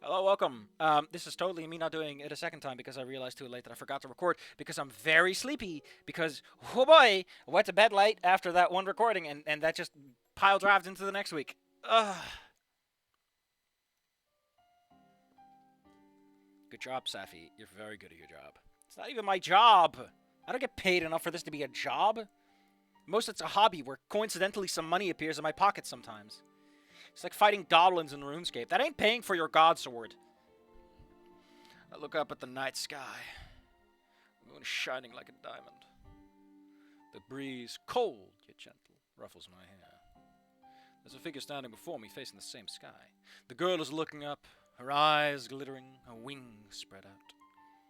Hello, welcome. This is totally me not doing it a second time because I realized too late that I forgot to record because I'm very sleepy because, oh boy, I went to bed late after that one recording and that just pile drived into the next week. Ugh. Good job, Safi. You're very good at your job. It's not even my job. I don't get paid enough for this to be a job. Most it's a hobby where coincidentally some money appears in my pocket sometimes. It's like fighting goblins in RuneScape. That ain't paying for your god sword. I look up at the night sky. The moon is shining like a diamond. The breeze, cold yet gentle, ruffles my hair. There's a figure standing before me facing the same sky. The girl is looking up, her eyes glittering, her wings spread out.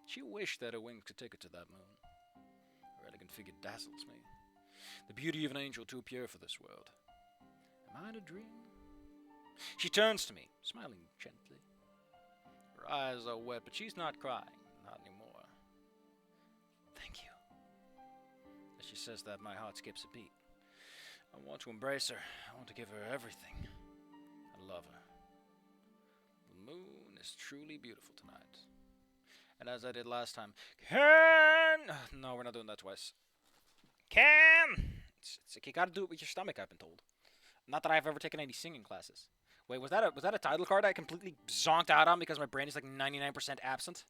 She wished that her wings could take her to that moon. Her elegant figure dazzles me. The beauty of an angel too pure for this world. Am I in a dream? She turns to me, smiling gently. Her eyes are wet, but she's not crying. Not anymore. Thank you. As she says that, my heart skips a beat. I want to embrace her. I want to give her everything. I love her. The moon is truly beautiful tonight. And as I did last time, No, we're not doing that twice. It's like you gotta do it with your stomach, I've been told. Not that I've ever taken any singing classes. Wait, was that a title card I completely zonked out on because my brain is like 99% absent?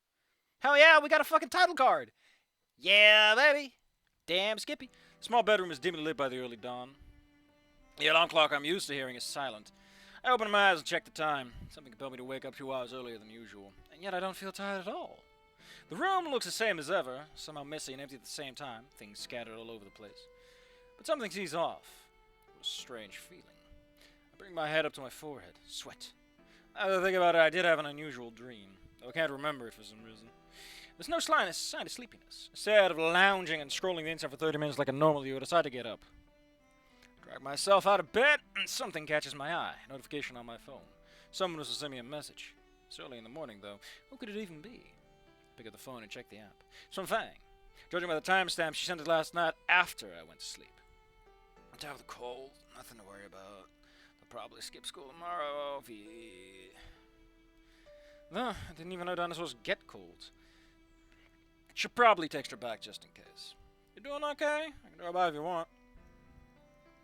Hell yeah, we got a fucking title card! Yeah, baby! Damn Skippy. The small bedroom is dimly lit by the early dawn. The alarm clock I'm used to hearing is silent. I open my eyes and check the time. Something compelled me to wake up 2 hours earlier than usual, and yet I don't feel tired at all. The room looks the same as ever, somehow messy and empty at the same time, things scattered all over the place. But something seems off. It was a strange feeling. I bring my head up to my forehead, sweat. Now that I think about it, I did have an unusual dream, though I can't remember it for some reason. There's no sign of sleepiness. Instead of lounging and scrolling the internet for 30 minutes like I normally would, I decide to get up. Drag myself out of bed, and something catches my eye. Notification on my phone. Someone was to send me a message. It's early in the morning, though. Who could it even be? Pick up the phone and check the app. It's from Fang. Judging by the timestamp, she sent it last night after I went to sleep. I'm tired of the cold. Nothing to worry about. They'll probably skip school tomorrow. No, I didn't even know dinosaurs get colds. Should probably text her back just in case. You doing okay? I can drop by if you want.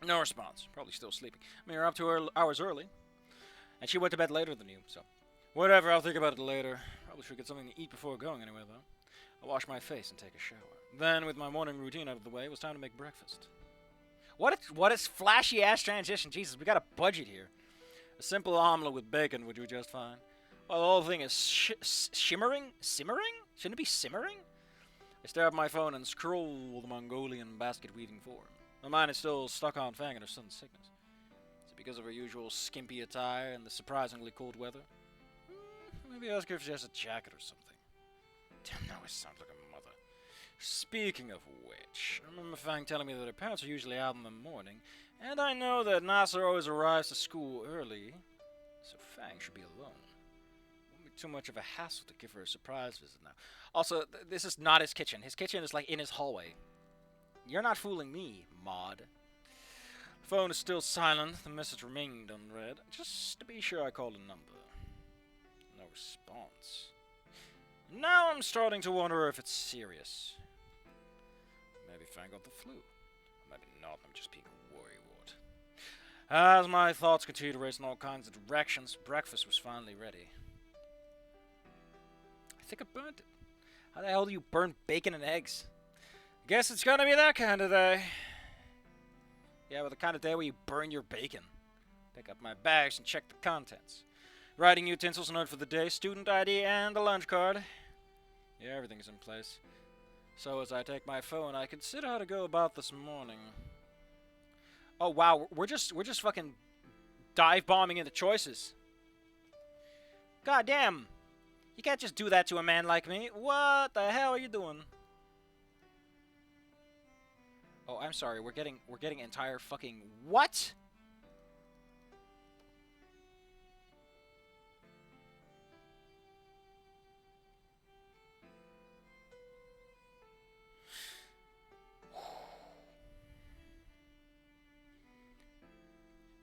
No response. Probably still sleeping. I mean, you're up 2 hours early. And she went to bed later than you, so. Whatever, I'll think about it later. Probably should get something to eat before going anyway, though. I'll wash my face and take a shower. Then, with my morning routine out of the way, it was time to make breakfast. What a flashy ass transition. Jesus, we got a budget here. A simple omelet with bacon would do just fine. While the whole thing is shimmering? Simmering? Shouldn't it be simmering? I stare at my phone and scroll the Mongolian basket weaving form. My mind is still stuck on Fang and her son's sickness. Is it because of her usual skimpy attire and the surprisingly cold weather? Maybe ask her if she has a jacket or something. Damn, now I sound like a mother. Speaking of which, I remember Fang telling me that her parents are usually out in the morning, and I know that Nasser always arrives to school early, so Fang should be alone. Won't be too much of a hassle to give her a surprise visit now. Also, this is not his kitchen. His kitchen is like in his hallway. You're not fooling me, Maud. The phone is still silent. The message remained unread. Just to be sure I called a number. No response. Now I'm starting to wonder if it's serious. Maybe Fang got the flu. Maybe not. I'm just being a worrywart. As my thoughts continued to race in all kinds of directions, breakfast was finally ready. I think I burnt it. How the hell do you burn bacon and eggs? Guess it's gonna be that kind of day. Yeah, well, the kind of day where you burn your bacon. Pick up my bags and check the contents. Writing utensils, note for the day, student ID, and a lunch card. Yeah, everything's in place. So as I take my phone, I consider how to go about this morning. Oh wow, we're just fucking dive bombing into choices. God damn, you can't just do that to a man like me. What the hell are you doing? Oh, I'm sorry. We're getting entire fucking what?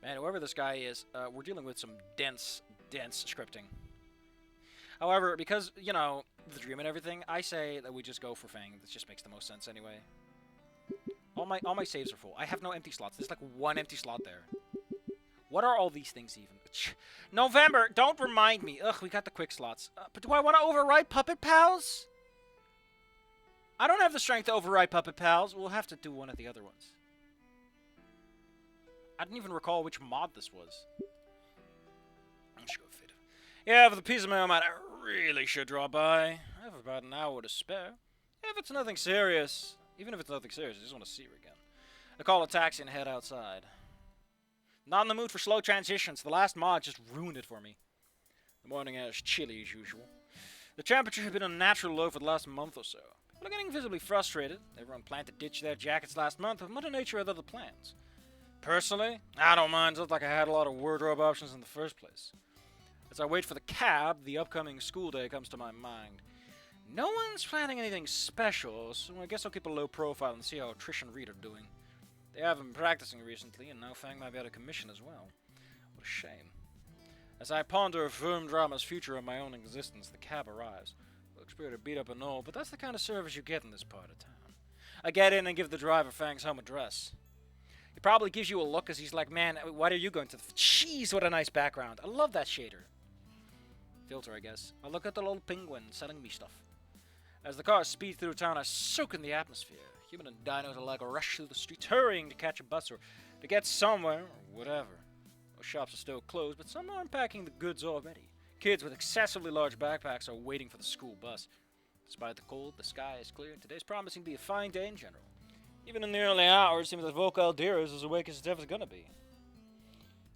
Man, whoever this guy is, we're dealing with some dense scripting. However, because, you know, the dream and everything, I say that we just go for Fang. This just makes the most sense anyway. All my saves are full. I have no empty slots. There's like one empty slot there. What are all these things even? November, don't remind me. Ugh, we got the quick slots. But do I want to overwrite Puppet Pals? I don't have the strength to overwrite Puppet Pals. We'll have to do one of the other ones. I didn't even recall which mod this was. I'm just going to fit it. Yeah, for the piece of mail I really should drop by. I have about an hour to spare. If it's nothing serious. Even if it's nothing serious, I just want to see her again. I call a taxi and head outside. Not in the mood for slow transitions. The last mod just ruined it for me. The morning air is chilly as usual. The temperature had been unnatural low for the last month or so. People are getting visibly frustrated. Everyone planned to ditch their jackets last month, but Mother Nature had other plans. Personally, I don't mind. It looked like I had a lot of wardrobe options in the first place. As I wait for the cab, the upcoming school day comes to my mind. No one's planning anything special, so I guess I'll keep a low profile and see how Trish and Reed are doing. They haven't been practicing recently, and now Fang might be out of commission as well. What a shame. As I ponder Verm Drama's future in my own existence, the cab arrives. Looks pretty beat up and all, but that's the kind of service you get in this part of town. I get in and give the driver Fang's home address. He probably gives you a look as he's like, man, why are you going to the... Jeez, what a nice background. I love that shader. Filter, I guess. I look at the little penguin selling me stuff. As the car speeds through town, I soak in the atmosphere. Human and dinos alike rush through the streets, hurrying to catch a bus or to get somewhere, or whatever. Most shops are still closed, but some are unpacking the goods already. Kids with excessively large backpacks are waiting for the school bus. Despite the cold, the sky is clear. Today's promising to be a fine day in general. Even in the early hours, it seems that Vocal Deer is as awake as it's ever gonna be.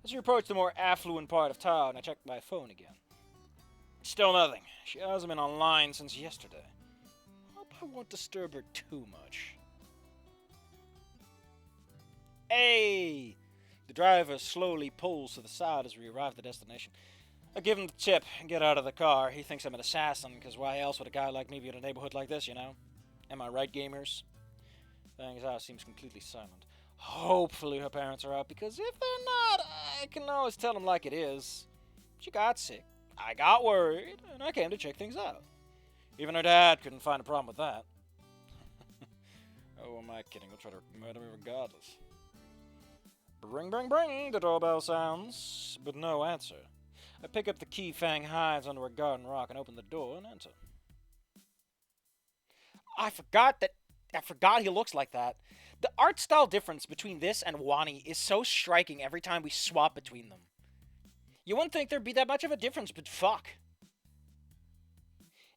As we approach the more affluent part of town, I check my phone again. Still nothing. She hasn't been online since yesterday. Hope I won't disturb her too much. Hey! The driver slowly pulls to the side as we arrive at the destination. I give him the tip and get out of the car. He thinks I'm an assassin, because why else would a guy like me be in a neighborhood like this, you know? Am I right, gamers? Fang's house seems completely silent. Hopefully her parents are out, because if they're not, I can always tell them like it is. She got sick. I got worried, and I came to check things out. Even her dad couldn't find a problem with that. Oh, am I kidding? He'll try to murder me regardless. Ring, ring, ring, the doorbell sounds, but no answer. I pick up the key Fang hides under a garden rock and open the door and enter. I forgot he looks like that. The art style difference between this and Wani is so striking every time we swap between them. You wouldn't think there'd be that much of a difference, but fuck.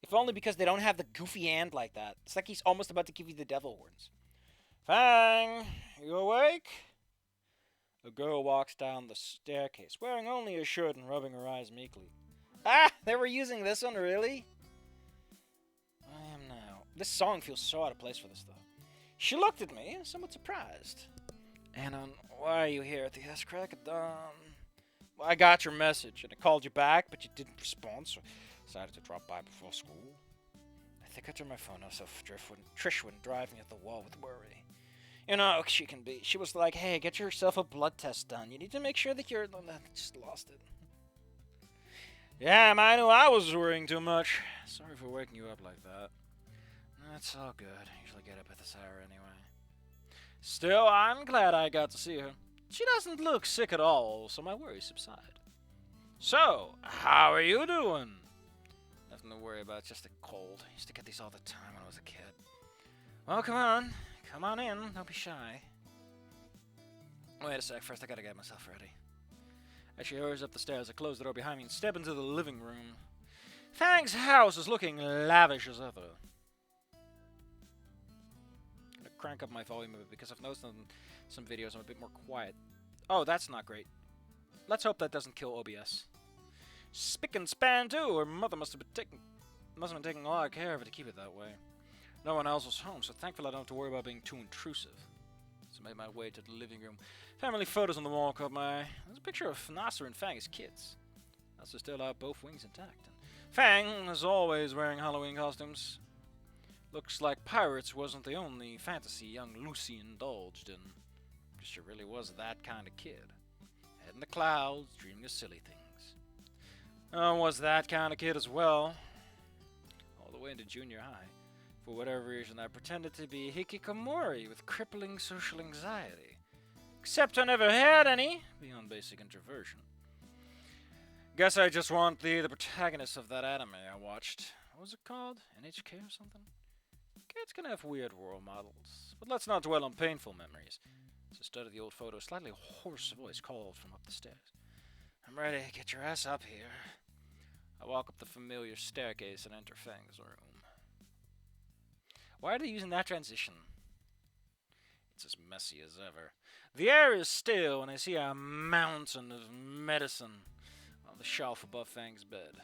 If only because they don't have the goofy hand like that. It's like he's almost about to give you the devil horns. Fang, you awake? A girl walks down the staircase, wearing only a shirt and rubbing her eyes meekly. Ah, they were using this one, really? I am now. This song feels so out of place for this, though. She looked at me, somewhat surprised. Anon, why are you here at the crack of dawn? Well, I got your message, and I called you back, but you didn't respond, so I decided to drop by before school. I think I turned my phone off so Trish wouldn't drive me at the wall with worry. You know how she can be. She was like, hey, get yourself a blood test done. You need to make sure that you're... Just lost it. Yeah, I knew I was worrying too much. Sorry for waking you up like that. That's all good. I usually get up at this hour anyway. Still, I'm glad I got to see her. She doesn't look sick at all, so my worries subside. So, how are you doing? Nothing to worry about, just a cold. I used to get these all the time when I was a kid. Well, come on. Come on in. Don't be shy. Wait a sec. First, I gotta get myself ready. As she hurries up the stairs, I close the door behind me and step into the living room. Fang's house is looking lavish as ever. I'm gonna crank up my volume a bit because I've noticed in some videos I'm a bit more quiet. Oh, that's not great. Let's hope that doesn't kill OBS. Spick and span too. Her mother must have been taking a lot of care of it to keep it that way. No one else was home, so thankfully I don't have to worry about being too intrusive. So I made my way to the living room. Family photos on the wall caught my eye. There's a picture of Nasser and Fang as kids. Nasser still had both wings intact. And Fang, as always, wearing Halloween costumes. Looks like pirates wasn't the only fantasy young Lucy indulged in. She really was that kind of kid. Head in the clouds, dreaming of silly things. I was that kind of kid as well. the way into junior high. For whatever reason, I pretended to be hikikomori with crippling social anxiety. Except I never had any, beyond basic introversion. Guess I just want the protagonist of that anime I watched. What was it called? NHK or something? Kids can have weird role models, but let's not dwell on painful memories. As I studied the old photo, a slightly hoarse voice called from up the stairs. I'm ready, get your ass up here. I walk up the familiar staircase and enter Fang's room. Why are they using that transition? It's as messy as ever. The air is still, and I see a mountain of medicine on the shelf above Fang's bed.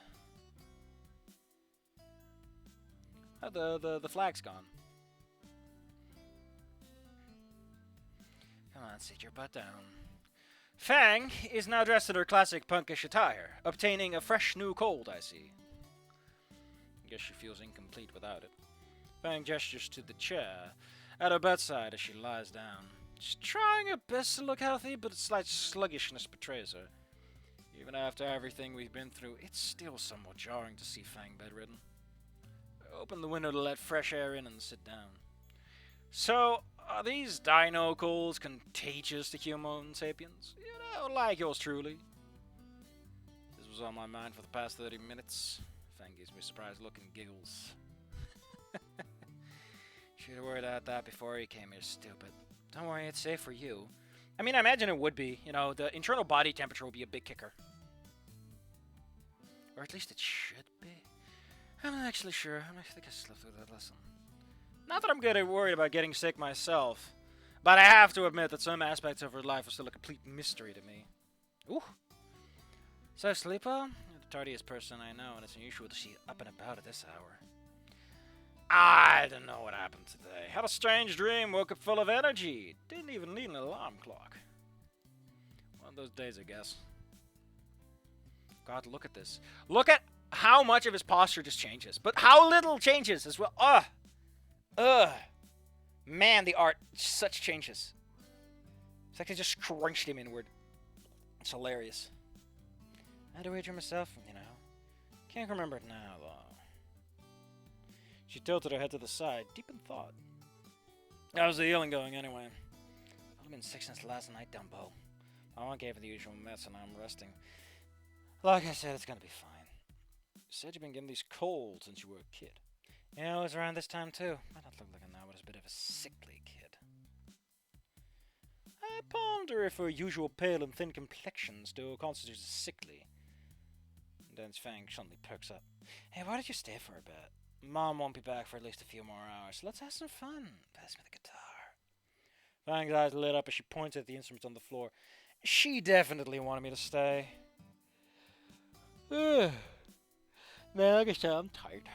Oh, the flag's gone. Come on, sit your butt down. Fang is now dressed in her classic punkish attire, obtaining a fresh new cold, I see. I guess she feels incomplete without it. Fang gestures to the chair at her bedside as she lies down. She's trying her best to look healthy, but a slight sluggishness betrays her. Even after everything we've been through, it's still somewhat jarring to see Fang bedridden. I open the window to let fresh air in and sit down. So, are these dino colds contagious to human sapiens? You know, like yours truly. This was on my mind for the past 30 minutes. Fang gives me a surprised look and giggles. Should have worried about that before he came here, stupid. Don't worry, it's safe for you. I mean, I imagine it would be. You know, the internal body temperature will be a big kicker. Or at least it should be. I'm not actually sure. I think I slept through that lesson. Not that I'm getting worried about getting sick myself, but I have to admit that some aspects of her life are still a complete mystery to me. Ooh. So, Sleeper? You're the tardiest person I know, and it's unusual to see you up and about at this hour. I don't know what happened today. Had a strange dream, woke up full of energy. Didn't even need an alarm clock. One of those days, I guess. God, look at this. Look at how much of his posture just changes, but how little changes as well. Man, the art, such changes. It's like they just crunched him inward. It's hilarious. I had to wager myself, you know. Can't remember it now, though. She tilted her head to the side, deep in thought. How's the healing going, anyway? I've been sick since last night, Dumbo. My mom gave her the usual meds, and I'm resting. Like I said, it's gonna be fine. You said you've been getting these colds since you were a kid. Yeah, it was around this time, too. Might not look like it now, but it's a bit of a sickly kid. I ponder if her usual pale and thin complexion still constitutes as sickly. And then Fang suddenly perks up. Hey, why don't you stay for a bit? Mom won't be back for at least a few more hours. Let's have some fun. Pass me the guitar. Fang's eyes lit up as she pointed at the instruments on the floor. She definitely wanted me to stay. Man, like I said, I'm tired.